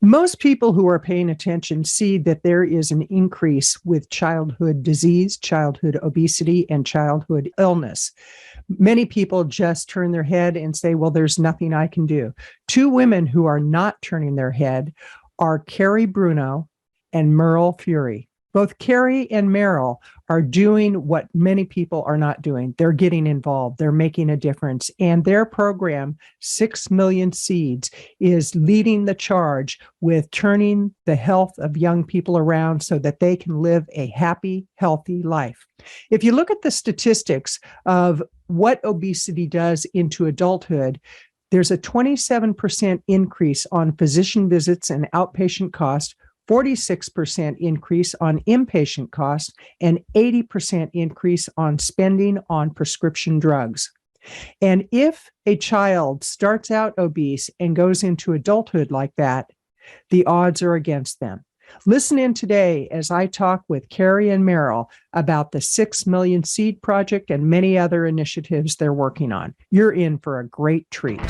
Most people who are paying attention see that there is an increase with childhood disease, childhood obesity, and childhood illness. Many people just turn their head and say, well, there's nothing I can do. Two women who are not turning their head are Carrie Bruno and Meryl Fury. Both Carrie and Meryl are doing what many people are not doing. They're getting involved. They're making a difference. And their program, 6 Million Seeds, is leading the charge with turning the health of young people around so that they can live a happy, healthy life. If you look at the statistics of what obesity does into adulthood, there's a 27% increase on physician visits and outpatient costs, 46% increase on inpatient costs, and 80% increase on spending on prescription drugs. And if a child starts out obese and goes into adulthood like that, the odds are against them. Listen in today as I talk with Carrie and Meryl about the 6 Million Seed Project and many other initiatives they're working on. You're in for a great treat.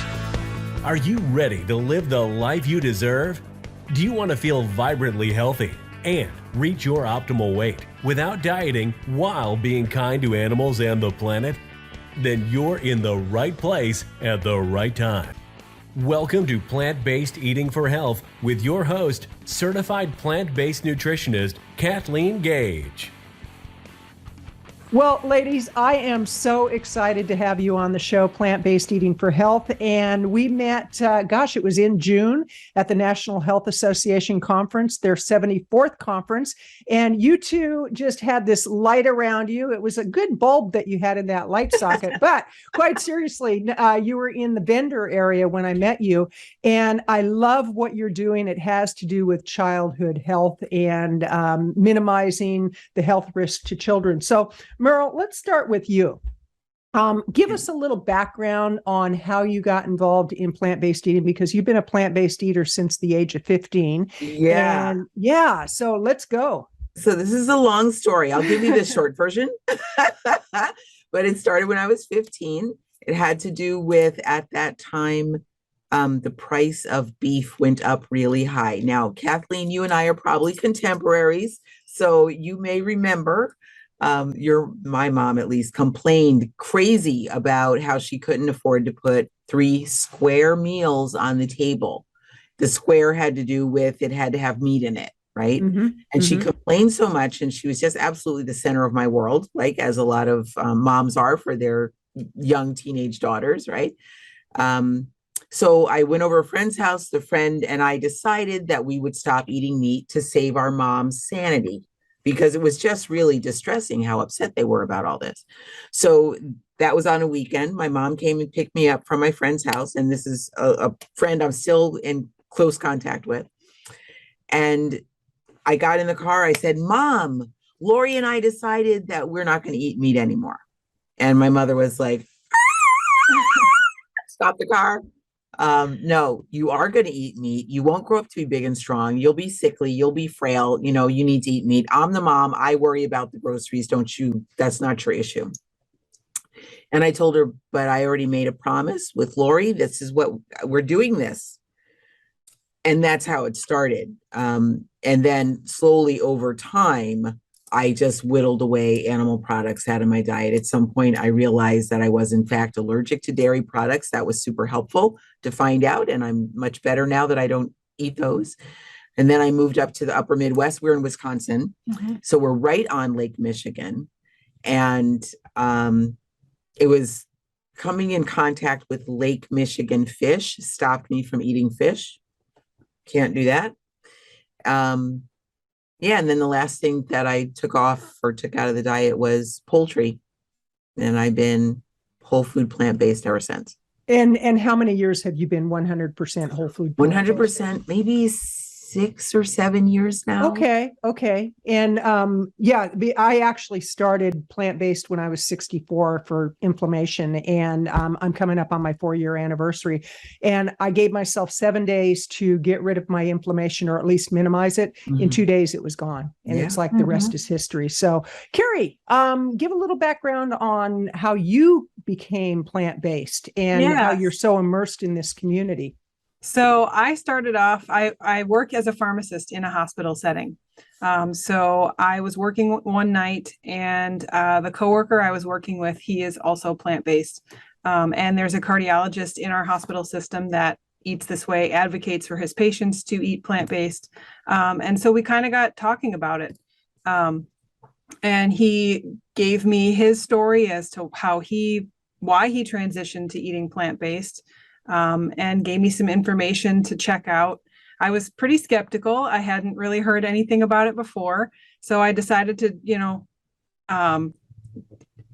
Are you ready to live the life you deserve? Do you want to feel vibrantly healthy and reach your optimal weight without dieting while being kind to animals and the planet? Then you're in the right place at the right time. Welcome to Plant-Based Eating for Health with your host, certified plant-based nutritionist, Kathleen Gage. Well, ladies, I am so excited to have you on the show, Plant-Based Eating for Health. And we met, it was in June at the National Health Association Conference, their 74th conference. And you two just had this light around you. It was a good bulb that you had in that light socket. But quite seriously, you were in the vendor area when I met you. And I love what you're doing. It has to do with childhood health and minimizing the health risks to children. So, Meryl, let's start with you. Give us a little background on how you got involved in plant-based eating, because you've been a plant-based eater since the age of 15. So let's go. So this is a long story. I'll give you the short version. But it started when I was 15. It had to do with, at that time, the price of beef went up really high. Now, Kathleen, you and I are probably contemporaries, so you may remember my mom at least complained crazy about how she couldn't afford to put 3 square meals on the table. The square had to do with it had to have meat in it, right? And she complained so much, and she was just absolutely the center of my world, like as a lot of moms are for their young teenage daughters, right? So I went over a friend's house. The friend and I decided that we would stop eating meat to save our mom's sanity, because it was just really distressing how upset they were about all this. So that was on a weekend. My mom came and picked me up from my friend's house. And this is a friend I'm still in close contact with. And I got in the car. I said, Mom, Lori and I decided that we're not going to eat meat anymore. And my mother was like, stop the car. No, you are going to eat meat. You won't grow up to be big and strong. You'll be sickly. You'll be frail. You know, you need to eat meat. I'm the mom. I worry about the groceries. Don't you? That's not your issue. And I told her, but I already made a promise with Lori. This is what we're doing this. And that's how it started. And then slowly over time, I just whittled away animal products out of my diet. At some point, I realized that I was, in fact, allergic to dairy products. That was super helpful to find out. And I'm much better now that I don't eat those. And then I moved up to the upper Midwest. We're in Wisconsin. So we're right on Lake Michigan. And it was coming in contact with Lake Michigan fish stopped me from eating fish. Can't do that. And then the last thing that I took off or took out of the diet was poultry. And I've been whole food plant-based ever since. And how many years have you been 100% whole food plant-based? 100%, maybe 6 or 7 years now. Okay. And I actually started plant-based when I was 64 for inflammation, and I'm coming up on my 4-year anniversary. And I gave myself 7 days to get rid of my inflammation, or at least minimize it. In 2 days, it was gone. And it's like the rest is history. So Carrie, give a little background on how you became plant-based and how you're so immersed in this community. So I started off, I work as a pharmacist in a hospital setting. So I was working one night, and the coworker I was working with, he is also plant-based. And there's a cardiologist in our hospital system that eats this way, advocates for his patients to eat plant-based. And so we kind of got talking about it. And he gave me his story as to why he transitioned to eating plant-based, and gave me some information to check out. I was pretty skeptical. I hadn't really heard anything about it before. So I decided to,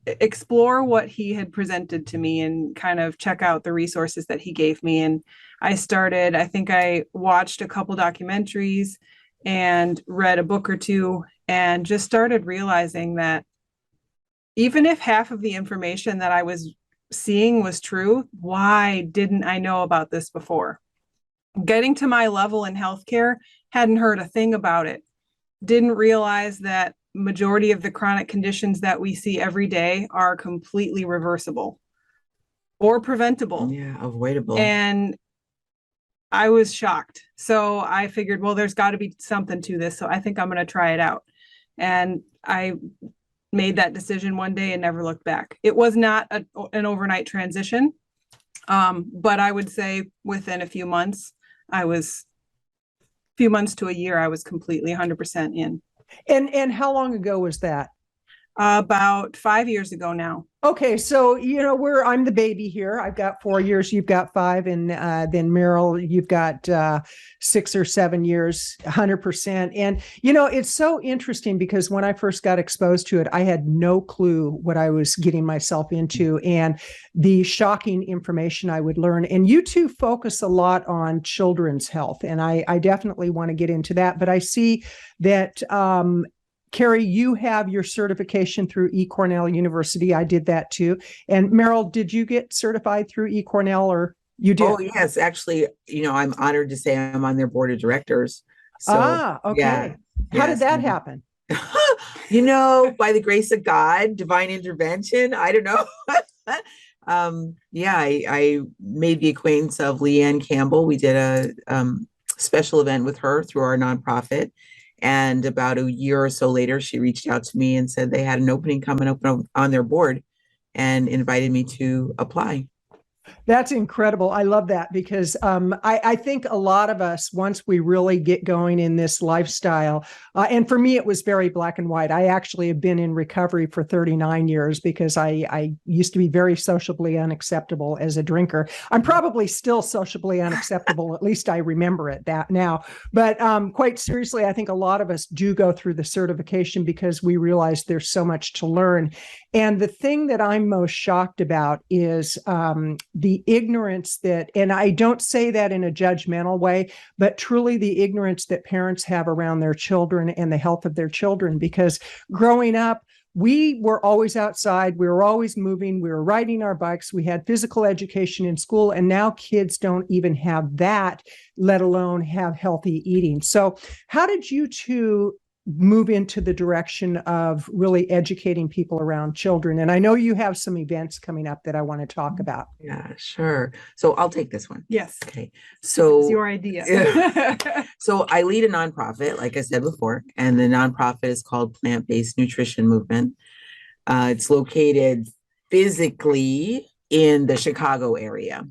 explore what he had presented to me and kind of check out the resources that he gave me. And I think I watched a couple documentaries and read a book or two, and just started realizing that even if half of the information that I was seeing was true, why didn't I know about this before? Getting to my level in healthcare, hadn't heard a thing about it. Didn't realize that majority of the chronic conditions that we see every day are completely reversible or preventable. Yeah, avoidable. And I was shocked. So I figured, well, there's got to be something to this. So I think I'm going to try it out. And I made that decision one day and never looked back. It was not an overnight transition. But I would say within a few months to a year, I was completely 100% in. And how long ago was that? About 5 years ago now. Okay, so I'm the baby here. I've got 4 years, you've got 5, and then Meryl, you've got 6 or 7 years, 100%. And it's so interesting because when I first got exposed to it, I had no clue what I was getting myself into and the shocking information I would learn. And you two focus a lot on children's health, and I definitely want to get into that. But I see that Carrie, you have your certification through eCornell University. I did that too. And Meryl, did you get certified through eCornell, or you did? Oh, yes. Actually, I'm honored to say I'm on their board of directors. So, okay. Yeah, How yes. did that happen? By the grace of God, divine intervention. I don't know. I made the acquaintance of Leanne Campbell. We did a special event with her through our nonprofit. And about a year or so later, she reached out to me and said they had an opening coming up on their board and invited me to apply. That's incredible. I love that because I think a lot of us, once we really get going in this lifestyle, and for me, it was very black and white. I actually have been in recovery for 39 years because I used to be very sociably unacceptable as a drinker. I'm probably still sociably unacceptable. At least I remember it that now. But quite seriously, I think a lot of us do go through the certification because we realize there's so much to learn. And the thing that I'm most shocked about is the ignorance that, and I don't say that in a judgmental way, but truly the ignorance that parents have around their children and the health of their children. Because growing up, we were always outside, we were always moving, we were riding our bikes, we had physical education in school, and now kids don't even have that, let alone have healthy eating. So how did you two move into the direction of really educating people around children? And I know you have some events coming up that I want to talk about. Yeah, sure. So I'll take this one. Yes. Okay. So it's your idea. So I lead a nonprofit, like I said before, and the nonprofit is called Plant-Based Nutrition Movement. It's located physically in the Chicago area,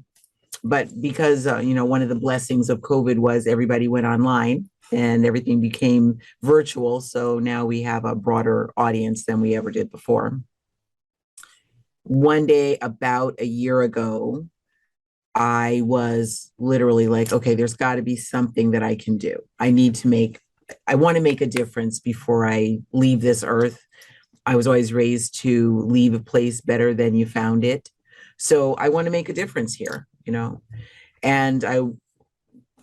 but because one of the blessings of COVID was everybody went online and everything became virtual. So now we have a broader audience than we ever did before. One day, about a year ago, I was literally like, okay, there's got to be something that I can do. I want to make a difference before I leave this earth. I was always raised to leave a place better than you found it. So I want to make a difference here, and I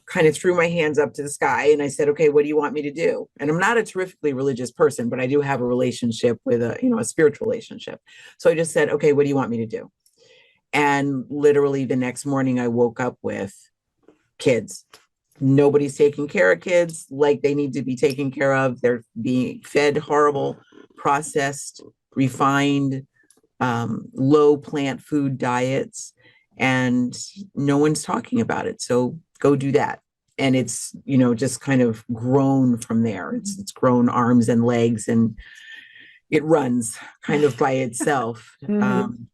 kind of threw my hands up to the sky and I said, okay, what do you want me to do? And I'm not a terrifically religious person, but I do have a relationship with a spiritual relationship. So I just said, okay, what do you want me to do? And literally the next morning I woke up with kids. Nobody's taking care of kids like they need to be taken care of. They're being fed horrible, processed, refined, low plant food diets, and no one's talking about it. So go do that. And it's, just kind of grown from there. It's grown arms and legs, and it runs kind of by itself. Mhm.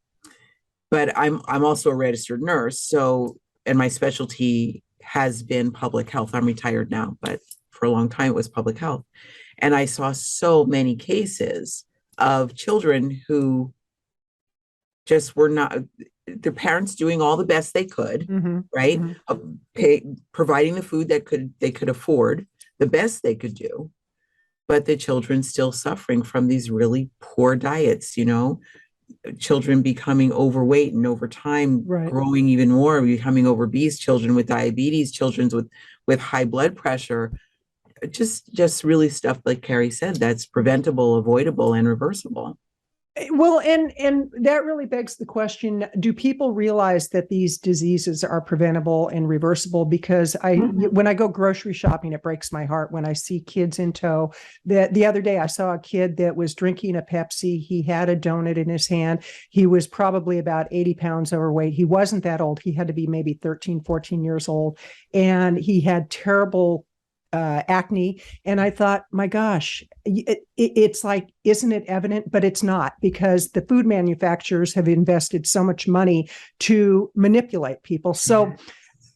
But I'm also a registered nurse. So, and my specialty has been public health. I'm retired now, but for a long time it was public health. And I saw so many cases of children who just were not, their parents doing all the best they could, Mhm. right? Mhm. Providing the food that they could afford, the best they could do, but the children still suffering from these really poor diets, children becoming overweight, and over time Right. growing even more, becoming obese, children with diabetes, children with high blood pressure, just really stuff like Carrie said, that's preventable, avoidable, and reversible. Well, and that really begs the question, do people realize that these diseases are preventable and reversible? Because when I go grocery shopping, it breaks my heart when I see kids in tow. The other day I saw a kid that was drinking a Pepsi. He had a donut in his hand. He was probably about 80 pounds overweight. He wasn't that old. He had to be maybe 13, 14 years old. And he had terrible acne. And I thought, my gosh, it's like, isn't it evident? But it's not, because the food manufacturers have invested so much money to manipulate people. So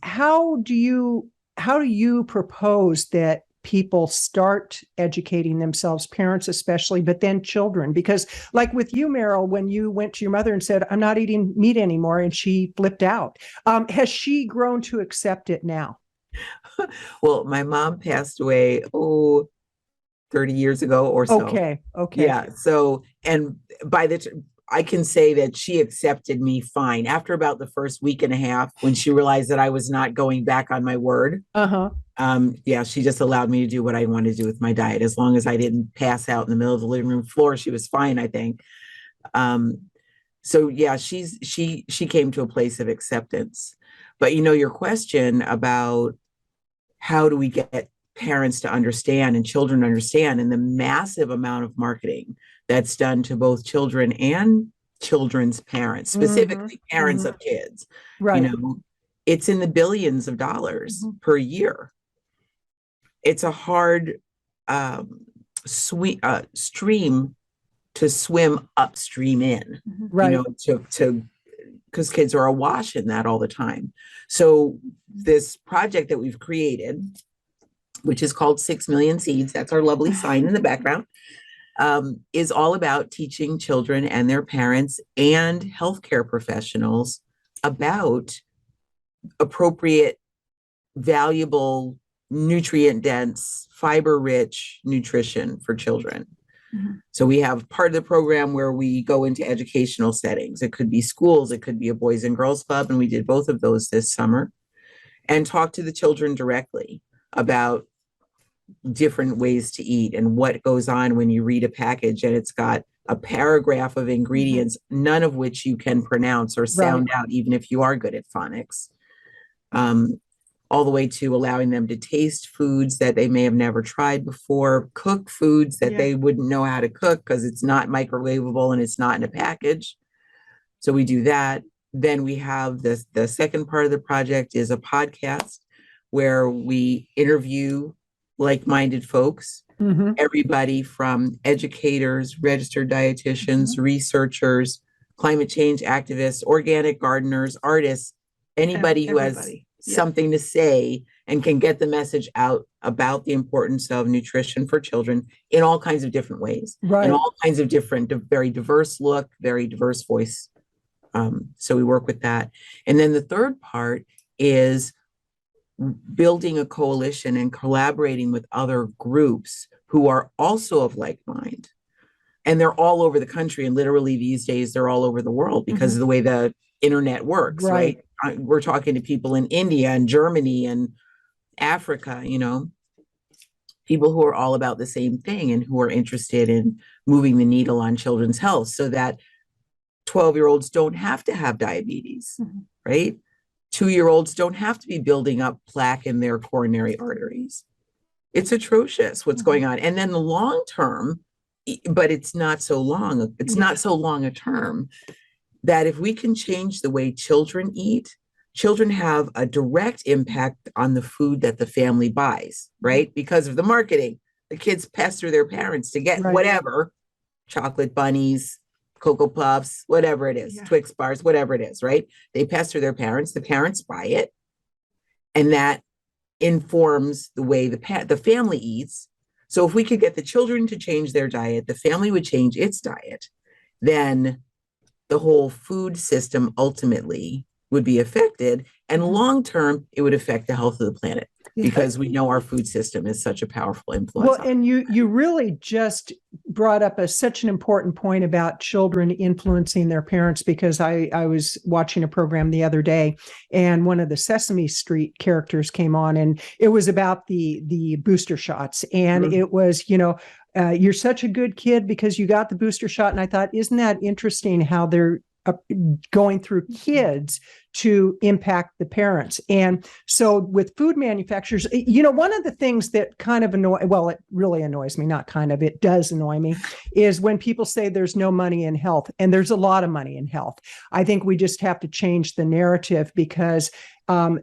how do you propose that people start educating themselves, parents especially, but then children? Because like with you, Meryl, when you went to your mother and said, I'm not eating meat anymore, and she flipped out, has she grown to accept it now? Well, my mom passed away, 30 years ago or so. Okay. Yeah. So, and I can say that she accepted me fine after about the first week and a half, when she realized that I was not going back on my word. Uh-huh. Yeah, she just allowed me to do what I wanted to do with my diet. As long as I didn't pass out in the middle of the living room floor, she was fine, I think. So yeah, she came to a place of acceptance. But your question about how do we get parents to understand and children to understand, and the massive amount of marketing that's done to both children and children's parents, specifically parents of kids. Right. It's in the billions of dollars per year. It's a hard stream to swim upstream in, Right. to because kids are awash in that all the time. So this project that we've created, which is called 6 Million Seeds, that's our lovely sign in the background, is all about teaching children and their parents and healthcare professionals about appropriate, valuable, nutrient-dense, fiber-rich nutrition for children. So we have part of the program where we go into educational settings. It could be schools, it could be a boys and girls club, and we did both of those this summer, and talk to the children directly about different ways to eat and what goes on when you read a package and it's got a paragraph of ingredients, none of which you can pronounce or sound out, even if you are good at phonics. All the way to allowing them to taste foods that they may have never tried before, cook foods that they wouldn't know how to cook because it's not microwavable and it's not in a package. So we do that. Then we have the second part of the project is a podcast where we interview like-minded folks, everybody from educators, registered dietitians, researchers, climate change activists, organic gardeners, artists, anybody who has something to say and can get the message out about the importance of nutrition for children in all kinds of different ways, in all kinds of different, very diverse look, very diverse voice. So we work with that. And then the third part is building a coalition and collaborating with other groups who are also of like mind. And they're all over the country. And literally these days, they're all over the world because of the way the internet works, right? We're talking to people in India and Germany and Africa, people who are all about the same thing and who are interested in moving the needle on children's health so that 12-year-olds don't have to have diabetes, right? 2-year-olds don't have to be building up plaque in their coronary arteries. It's atrocious what's going on. And then the long term, but it's not so long. It's not so long a term that if we can change the way children eat, children have a direct impact on the food that the family buys, right? Because of the marketing. The kids pester their parents to get whatever, chocolate bunnies, Cocoa Puffs, whatever it is, Twix bars, whatever it is, right? They pester their parents, the parents buy it, and that informs the way the family eats. So if we could get the children to change their diet, the family would change its diet, then the whole food system ultimately would be affected. And long term, it would affect the health of the planet because we know our food system is such a powerful influence. Well, and you really just brought up such an important point about children influencing their parents, because I was watching a program the other day, and one of the Sesame Street characters came on, and it was about the booster shots. And it was, you're such a good kid because you got the booster shot. And I thought, isn't that interesting how they're going through kids to impact the parents? And so with food manufacturers, one of the things that kind of it really annoys me, not kind of, it does annoy me, is when people say there's no money in health, and there's a lot of money in health. I think we just have to change the narrative, because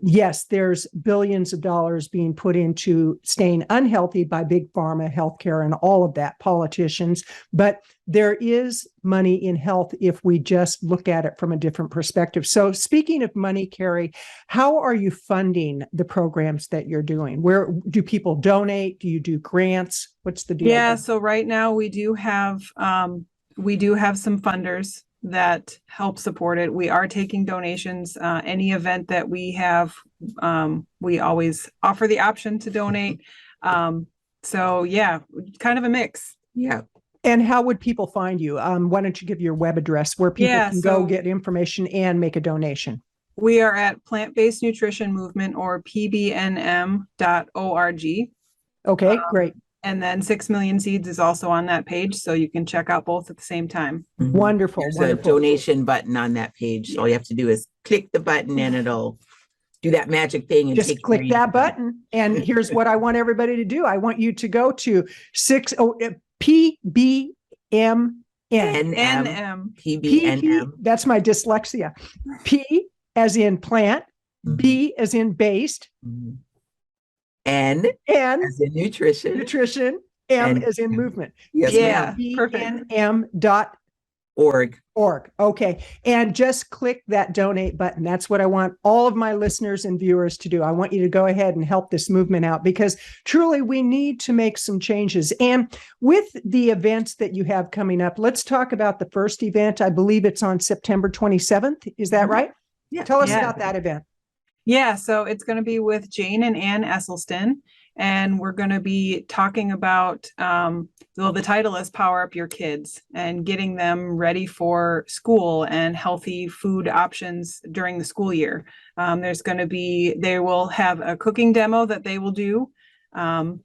yes, there's billions of dollars being put into staying unhealthy by big pharma, healthcare, and all of that, politicians. But there is money in health if we just look at it from a different perspective. So speaking of money, Carrie, how are you funding the programs that you're doing? Where do people donate? Do you do grants? What's the deal? Yeah, so right now we do have some funders that help support it. We are taking donations. Any event that we have, we always offer the option to donate. So yeah, kind of a mix. Yeah. And how would people find you? Why don't you give your web address where people can go get information and make a donation? We are at Plant-Based Nutrition Movement, or pbnm.org. Okay, great. And then 6 Million Seeds is also on that page, so you can check out both at the same time. Mm-hmm. Wonderful. There's wonderful. a donation button on that page. All you have to do is click the button and it'll do that magic thing. And just click that button. And here's what I want everybody to do. I want you to go to PBMN. PBNM. That's my dyslexia. P as in plant, B as in based, N as in nutrition, M as in movement. Yes, yeah, PBNM.org. Okay. And just click that donate button. That's what I want all of my listeners and viewers to do. I want you to go ahead and help this movement out, because truly we need to make some changes. And with the events that you have coming up, let's talk about the first event. I believe it's on September 27th. Is that right? Yeah. Tell us about that event. Yeah, so it's going to be with Jane and Ann Esselstyn, and we're going to be talking about, the title is Power Up Your Kids, and getting them ready for school and healthy food options during the school year. They will have a cooking demo that they will do, and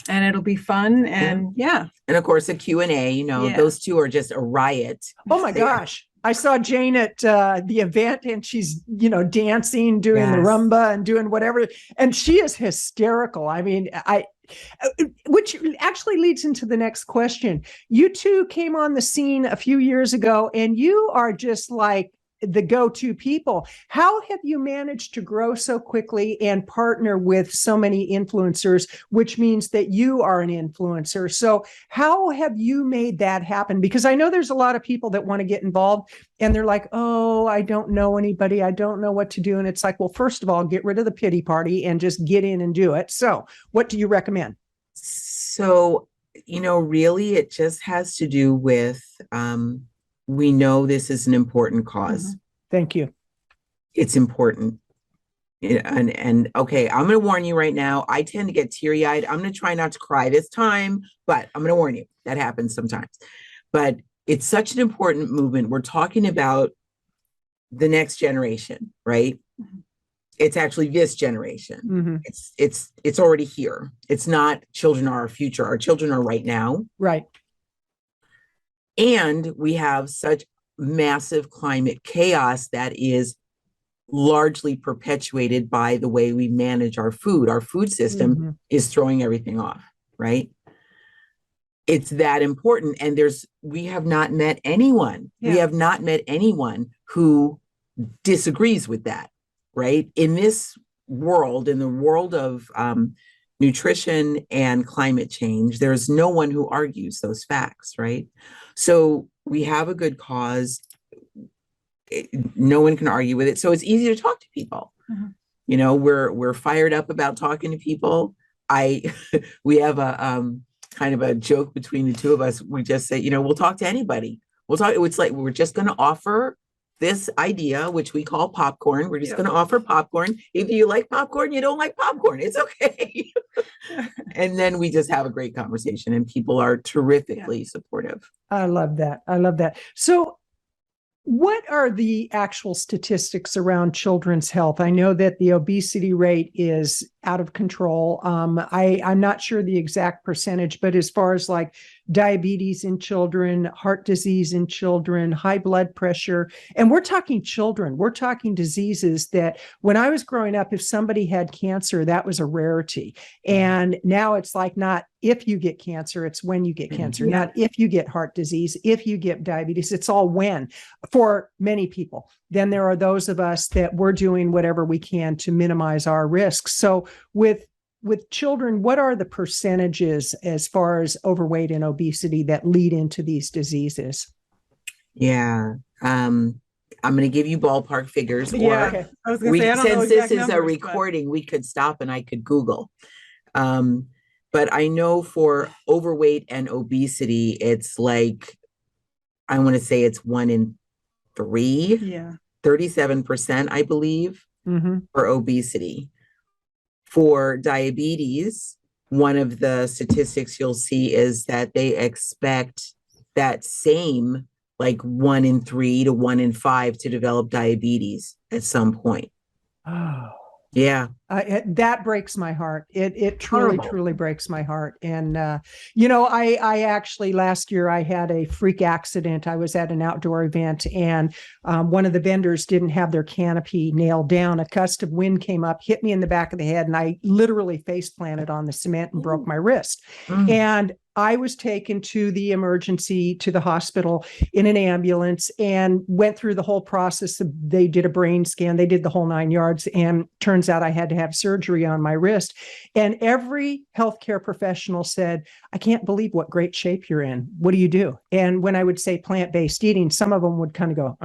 it'll be fun. And And of course, a Q&A, those two are just a riot. Oh my gosh. I saw Jane at the event, and she's, dancing, doing the rumba and doing whatever. And she is hysterical. I mean, which actually leads into the next question. You two came on the scene a few years ago, and you are just like the go-to people. How have you managed to grow so quickly and partner with so many influencers, which means that you are an influencer? So how have you made that happen? Because I know there's a lot of people that want to get involved, and they're like, oh, I don't know anybody. I don't know what to do. And it's like, well, first of all, get rid of the pity party and just get in and do it. So what do you recommend? So, really, it just has to do with, we know this is an important cause. Mm-hmm. Thank you. It's important. And okay, I'm going to warn you right now. I tend to get teary-eyed. I'm going to try not to cry this time, but I'm going to warn you. That happens sometimes. But it's such an important movement. We're talking about the next generation, right? Mm-hmm. It's actually this generation. Mm-hmm. It's already here. It's not children are our future. Our children are right now. Right. And we have such massive climate chaos that is largely perpetuated by the way we manage our food. Our food system is throwing everything off, right? It's that important. And we have not met anyone. Yeah. We have not met anyone who disagrees with that. right? In this world, in the world of nutrition and climate change, there's no one who argues those facts, right? So we have a good cause. No one can argue with it. So it's easy to talk to people. Mm-hmm. You know, we're fired up about talking to people. We have a kind of a joke between the two of us. We just say, you know, we'll talk to anybody. We'll talk. It's like we're just going to offer this idea, which we call popcorn. We're just going to offer popcorn. Either you like popcorn, you don't like popcorn. It's okay. And then we just have a great conversation, and people are terrifically supportive. I love that. I love that. So what are the actual statistics around children's health? I know that the obesity rate is out of control. I'm not sure the exact percentage, but as far as like diabetes in children, heart disease in children, high blood pressure, and we're talking children, we're talking diseases that when I was growing up, if somebody had cancer, that was a rarity. And now it's like not if you get cancer, it's when you get cancer, not if you get heart disease, if you get diabetes, it's all when for many people. Then there are those of us that we're doing whatever we can to minimize our risks. So with children, what are the percentages as far as overweight and obesity that lead into these diseases? Yeah. I'm going to give you ballpark figures. Yeah. Okay. I was going to say, I don't know since this is numbers, a recording, we could stop and I could Google. But I know for overweight and obesity, it's like, I want to say it's 1 in 3. Yeah. 37%, I believe, for obesity. For diabetes, one of the statistics you'll see is that they expect that same, like 1 in 3 to 1 in 5 to develop diabetes at some point. Oh. Yeah. That breaks my heart. It truly breaks my heart. And, you know, I actually last year I had a freak accident. I was at an outdoor event and one of the vendors didn't have their canopy nailed down. A gust of wind came up, hit me in the back of the head, and I literally face planted on the cement and broke my wrist. And I was taken to the hospital in an ambulance and went through the whole process. They did a brain scan. They did the whole 9 yards. And turns out I had to have surgery on my wrist. And every healthcare professional said, I can't believe what great shape you're in. What do you do? And when I would say plant-based eating, some of them would kind of go,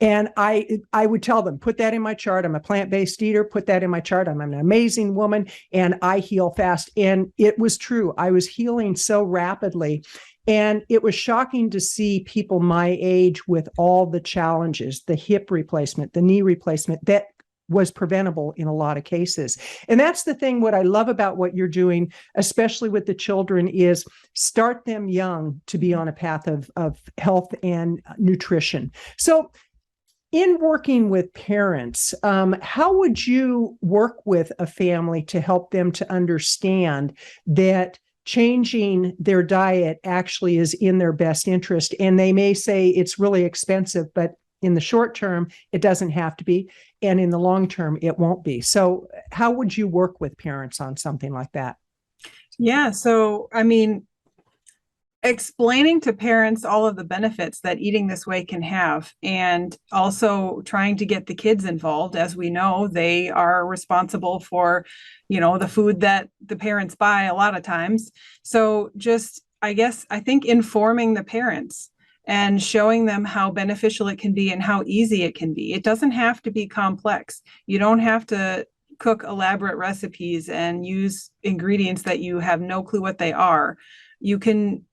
And I would tell them, put that in my chart. I'm a plant-based eater. Put that in my chart. I'm an amazing woman and I heal fast. And it was true. I was healing so rapidly. And it was shocking to see people my age with all the challenges, the hip replacement, the knee replacement that was preventable in a lot of cases. And that's the thing, what I love about what you're doing, especially with the children, is start them young to be on a path of health and nutrition. So in working with parents, how would you work with a family to help them to understand that changing their diet actually is in their best interest? And they may say it's really expensive, but in the short term, it doesn't have to be. And in the long term, it won't be. So how would you work with parents on something like that? Yeah. So, I mean, explaining to parents all of the benefits that eating this way can have, and also trying to get the kids involved. As we know, they are responsible for, you know, the food that the parents buy a lot of times. So just, I think informing the parents and showing them how beneficial it can be and how easy it can be. It doesn't have to be complex. You don't have to cook elaborate recipes and use ingredients that you have no clue what they are. You can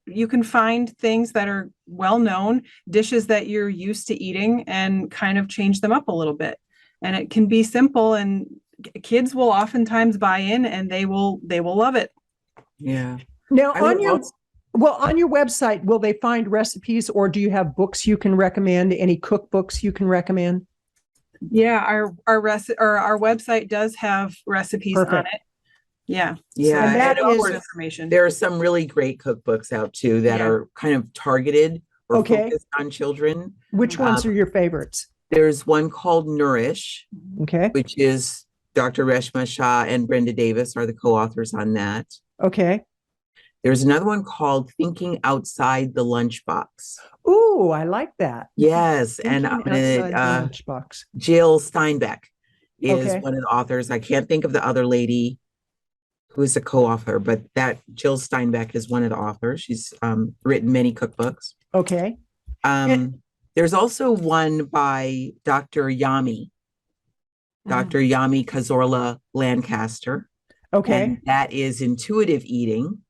find things that are well known, dishes that you're used to eating, and kind of change them up a little bit. And it can be simple, and kids will oftentimes buy in and they will love it. Yeah. Now on your website, will they find recipes, or do you have books you can recommend? Any cookbooks you can recommend? Yeah, our website does have recipes on it. Yeah. Yeah. So that is information. There are some really great cookbooks out too that are kind of targeted or focused on children. Which ones are your favorites? There's one called Nourish, which is Dr. Reshma Shah and Brenda Davis are the co-authors on that. Okay. There's another one called Thinking Outside the Lunchbox. Ooh, I like that. Yes. Thinking and Outside the Lunchbox. Jill Steinbeck is Okay. one of the authors. I can't think of the other lady who is a co-author, but that Jill Steinbeck is one of the authors. She's written many cookbooks. Okay. There's also one by Dr. Yami, Dr. Yami Cazorla Lancaster. Okay. And that is intuitive eating.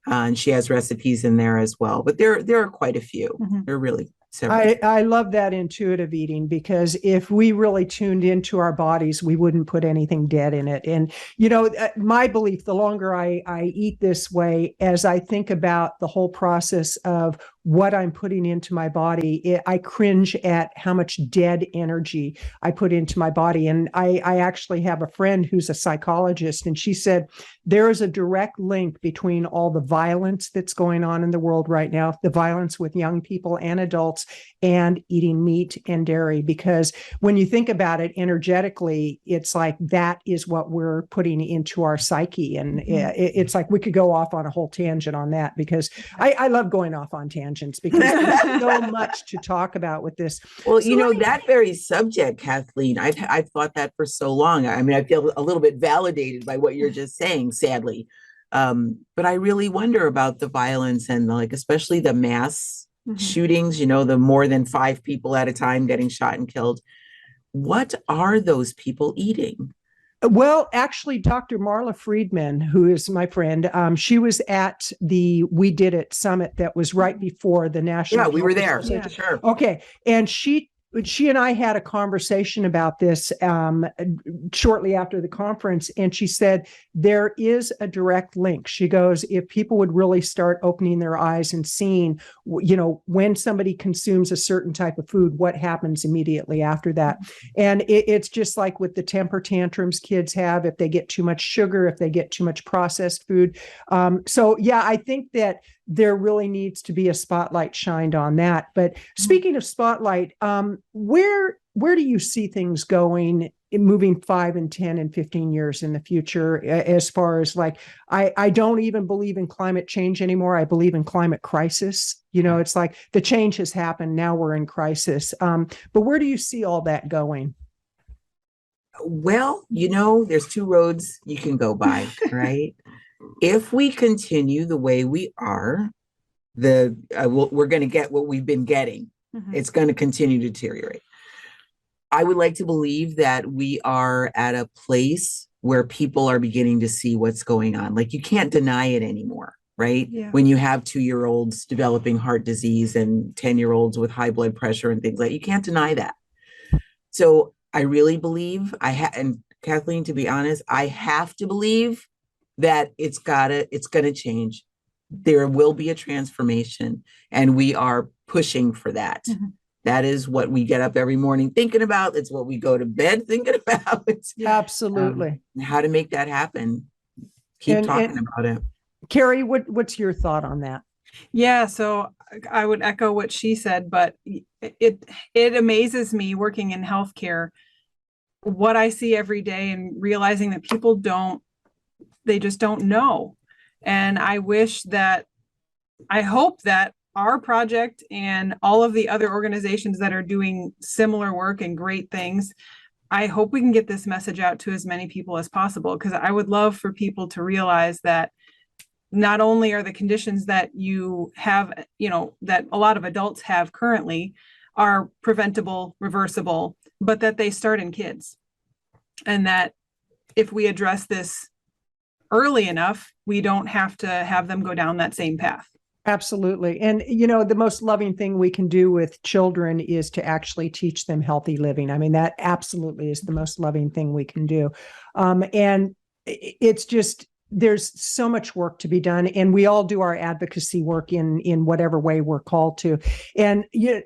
And she has recipes in there as well. But there are quite a few. There are really several. I love that intuitive eating, because if we really tuned into our bodies, we wouldn't put anything dead in it. And, my belief, the longer I eat this way, as I think about the whole process of what I'm putting into my body, I cringe at how much dead energy I put into my body. And I actually have a friend who's a psychologist, and she said there is a direct link between all the violence that's going on in the world right now, the violence with young people and adults, and eating meat and dairy. Because when you think about it energetically, it's like that is what we're putting into our psyche. And it's like we could go off on a whole tangent on that, because I love going off on tangents, because there's so much to talk about with this. Well, So that very subject, Kathleen, I've thought that for so long. I mean, I feel a little bit validated by what you're just saying, sadly. But I really wonder about the violence and especially the mass shootings, the more than 5 people at a time getting shot and killed. What are those people eating? Well, actually, Dr. Marla Friedman, who is my friend, she was at the We Did It summit that was right before the National. Yeah, we were there. Yeah. Sure. Okay. And she and I had a conversation about this shortly after the conference, and she said there is a direct link. She goes, if people would really start opening their eyes and seeing, when somebody consumes a certain type of food, what happens immediately after that. And it's just like with the temper tantrums kids have, if they get too much sugar, if they get too much processed food. So yeah, I think that there really needs to be a spotlight shined on that. But speaking of spotlight, where do you see things going in moving 5 and 10 and 15 years in the future, as far as I don't even believe in climate change anymore. I believe in climate crisis. It's like the change has happened. Now we're in crisis. But where do you see all that going? Well, there's 2 roads you can go by, right? If we continue the way we are, we're going to get what we've been getting. It's going to continue to deteriorate. I would like to believe that we are at a place where people are beginning to see what's going on. You can't deny it anymore, right? Yeah. When you have 2-year-olds developing heart disease and 10-year-olds with high blood pressure and things you can't deny that. So I really believe and Kathleen, to be honest, I have to believe that it's going to change. There will be a transformation, and we are pushing for that. That is what we get up every morning thinking about. It's what we go to bed thinking about. Absolutely. How to make that happen. Keep talking about it. Carrie, what's your thought on that? Yeah, so I would echo what she said, but it amazes me working in healthcare, what I see every day, and realizing that people they just don't know. And I hope that our project and all of the other organizations that are doing similar work and great things, I hope we can get this message out to as many people as possible, because I would love for people to realize that not only are the conditions that you have, that a lot of adults have currently are preventable, reversible, but that they start in kids. And that if we address this early enough, we don't have to have them go down that same path. Absolutely. And, the most loving thing we can do with children is to actually teach them healthy living. I mean, that absolutely is the most loving thing we can do. And it's just, there's so much work to be done, and we all do our advocacy work in whatever way we're called to. And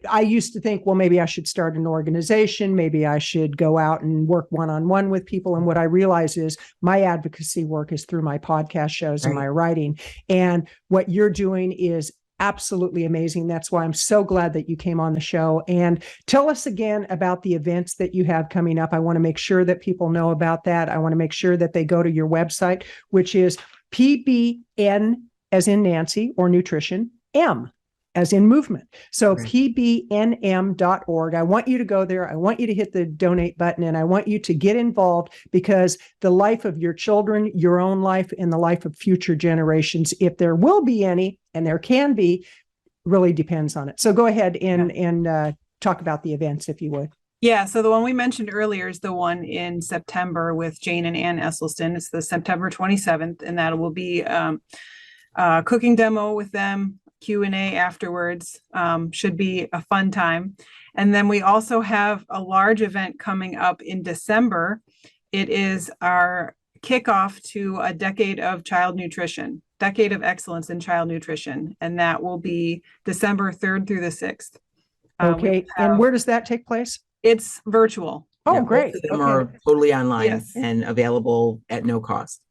I used to think, well, maybe I should start an organization. Maybe I should go out and work one-on-one with people. And what I realize is my advocacy work is through my podcast shows and my writing. And what you're doing is absolutely amazing. That's why I'm so glad that you came on the show. And tell us again about the events that you have coming up. I want to make sure that people know about that. I want to make sure that they go to your website, which is PBN as in Nancy or nutrition M. as in movement. So Right. pbnm.org. I want you to go there. I want you to hit the donate button, and I want you to get involved, because the life of your children, your own life, and the life of future generations, if there will be any, and there can be, really depends on it. So go ahead and talk about the events, if you would. Yeah, so the one we mentioned earlier is the one in September with Jane and Ann Esselstyn. It's the September 27th, and that will be a cooking demo with them, Q&A afterwards. Should be a fun time. And then we also have a large event coming up in December. It is our kickoff to a decade of child nutrition, decade of excellence in child nutrition, and that will be December 3rd through the 6th. Okay, and where does that take place? It's virtual. Oh, Yeah, great. both of them Okay. are totally online Yes. and available at no cost.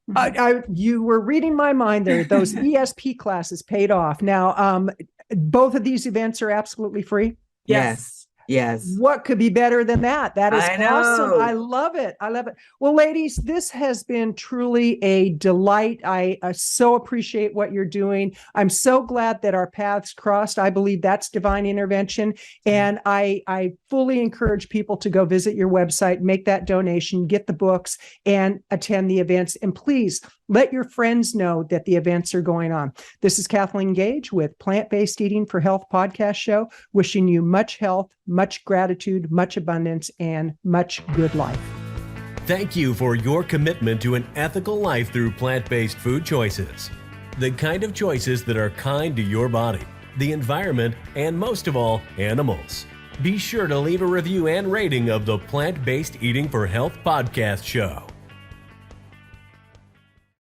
You were reading my mind there. Those ESP classes paid off. Now, both of these events are absolutely free. Yes. Yes. What could be better than that? That is I know. awesome. I love it. I love it. Well, ladies, this has been truly a delight. I so appreciate what you're doing. I'm so glad that our paths crossed. I believe that's divine intervention. And I fully encourage people to go visit your website, make that donation, get the books, and attend the events. And please let your friends know that the events are going on. This is Kathleen Gage with Plant-Based Eating for Health podcast show, wishing you much health, much gratitude, much abundance, and much good life. Thank you for your commitment to an ethical life through plant-based food choices. The kind of choices that are kind to your body, the environment, and most of all, animals. Be sure to leave a review and rating of the Plant-Based Eating for Health podcast show.